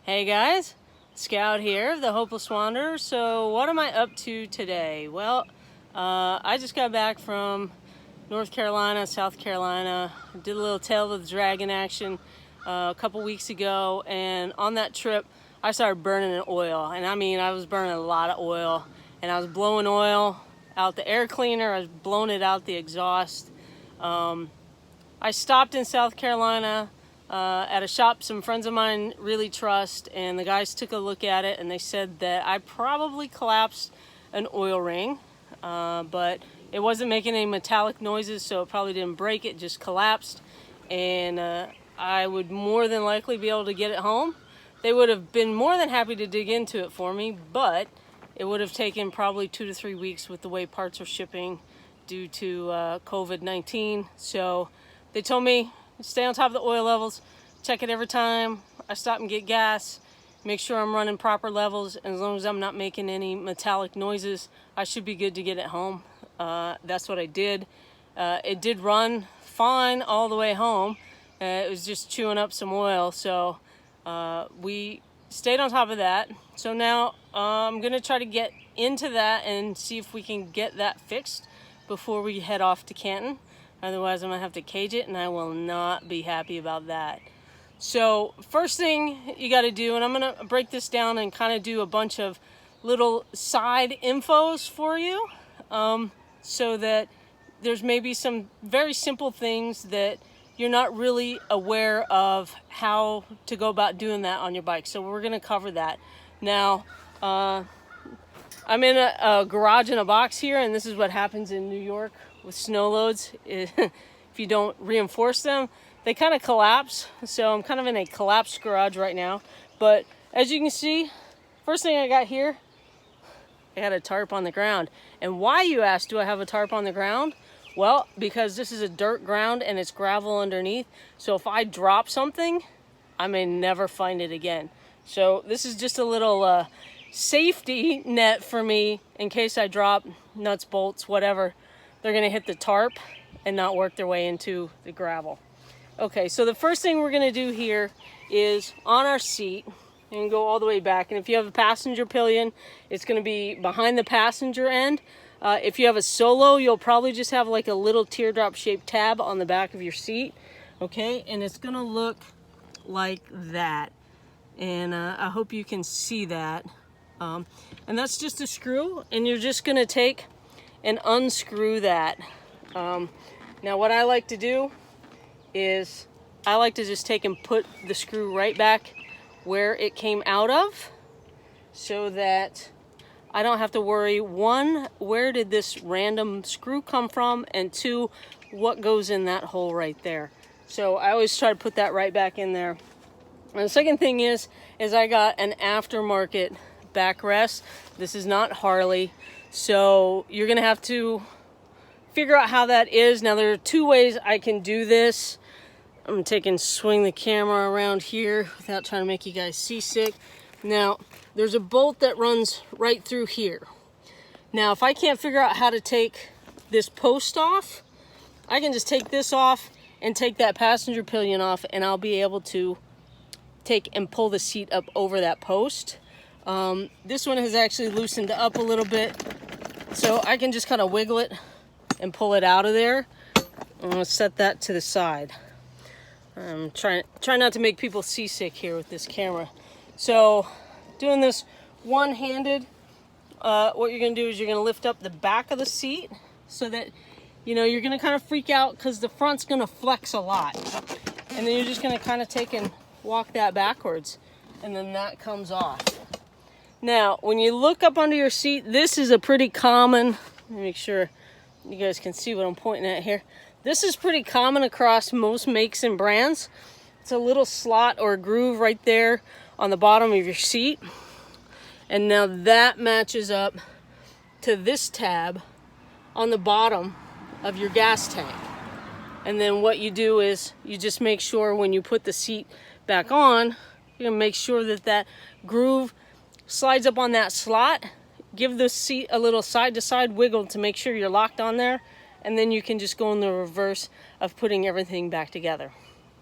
Hey guys, Scout here, the Hopeless Wanderer. So what am I up to today? Well, I just got back from North Carolina, South Carolina. Did a little Tail of the Dragon action a couple weeks ago, and on that trip I started burning oil. And I mean, I was burning a lot of oil, and I was blowing oil out the air cleaner, I was blowing it out the exhaust. I stopped in South Carolina at a shop some friends of mine really trust, and the guys took a look at it and they said that I probably collapsed an oil ring, but it wasn't making any metallic noises, so it probably didn't break, it just collapsed, and I would more than likely be able to get it home. They would have been more than happy to dig into it for me, but it would have taken probably 2 to 3 weeks with the way parts are shipping due to COVID-19. So they told me stay on top of the oil levels, check it every time I stop and get gas, make sure I'm running proper levels, and as long as I'm not making any metallic noises, I should be good to get it home. That's what I did. It did run fine all the way home. It was just chewing up some oil, so we stayed on top of that. So now I'm gonna try to get into that and see if we can get that fixed before we head off to Canton. Otherwise, I'm gonna have to cage it, and I will not be happy about that. So first thing you gotta do, and I'm gonna break this down and kind of do a bunch of little side infos for you, so that there's maybe some very simple things that you're not really aware of how to go about doing that on your bike. So we're gonna cover that. Now, I'm in a garage in a box here, and this is what happens in New York with snow loads. If you don't reinforce them, they kind of collapse. So I'm kind of in a collapsed garage right now. But as you can see, first thing I got here, I got a tarp on the ground. And why, you ask, do I have a tarp on the ground? Well, because this is a dirt ground and it's gravel underneath. So if I drop something, I may never find it again. So this is just a little safety net for me in case I drop nuts, bolts, whatever. They're gonna hit the tarp and not work their way into the gravel. Okay, so the first thing we're gonna do here is on our seat and go all the way back. And if you have a passenger pillion, it's gonna be behind the passenger end. If you have a solo, you'll probably just have like a little teardrop shaped tab on the back of your seat. Okay, and it's gonna look like that. And I hope you can see that. And that's just a screw, and you're just gonna take and unscrew that. Now what I like to do is I like to just take and put the screw right back where it came out of, so that I don't have to worry, one, where did this random screw come from, and two, what goes in that hole right there. So I always try to put that right back in there. And the second thing is I got an aftermarket backrest. This is not Harley, so you're gonna have to figure out how that is. Now there are two ways I can do this. I'm gonna take and swing the camera around here without trying to make you guys seasick. Now there's a bolt that runs right through here. Now if I can't figure out how to take this post off, I can just take this off and take that passenger pillion off, and I'll be able to take and pull the seat up over that post. This one has actually loosened up a little bit, so I can just kind of wiggle it and pull it out of there. I'm gonna set that to the side. I'm trying not to make people seasick here with this camera. So doing this one-handed, what you're gonna do is you're gonna lift up the back of the seat so that, you know, you're gonna kind of freak out because the front's gonna flex a lot. And then you're just gonna kind of take and walk that backwards, and then that comes off. Now, when you look up under your seat, this is a pretty common, let me make sure you guys can see what I'm pointing at here. This is pretty common across most makes and brands. It's a little slot or groove right there on the bottom of your seat. And now that matches up to this tab on the bottom of your gas tank. And then what you do is you just make sure when you put the seat back on, you're gonna make sure that that groove slides up on that slot. Give the seat a little side to side wiggle to make sure you're locked on there, and then you can just go in the reverse of putting everything back together.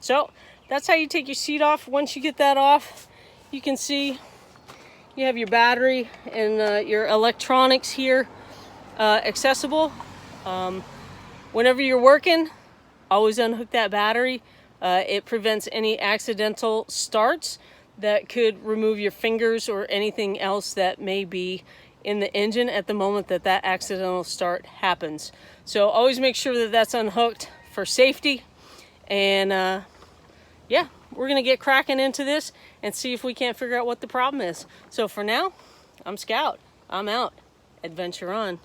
So that's how you take your seat off. Once you get that off, you can see you have your battery and your electronics here accessible. Whenever you're working, always unhook that battery. It prevents any accidental starts that could remove your fingers or anything else that may be in the engine at the moment that that accidental start happens. So always make sure that that's unhooked for safety. And yeah, we're gonna get cracking into this and see if we can't figure out what the problem is. So for now, I'm Scout. I'm out. Adventure on.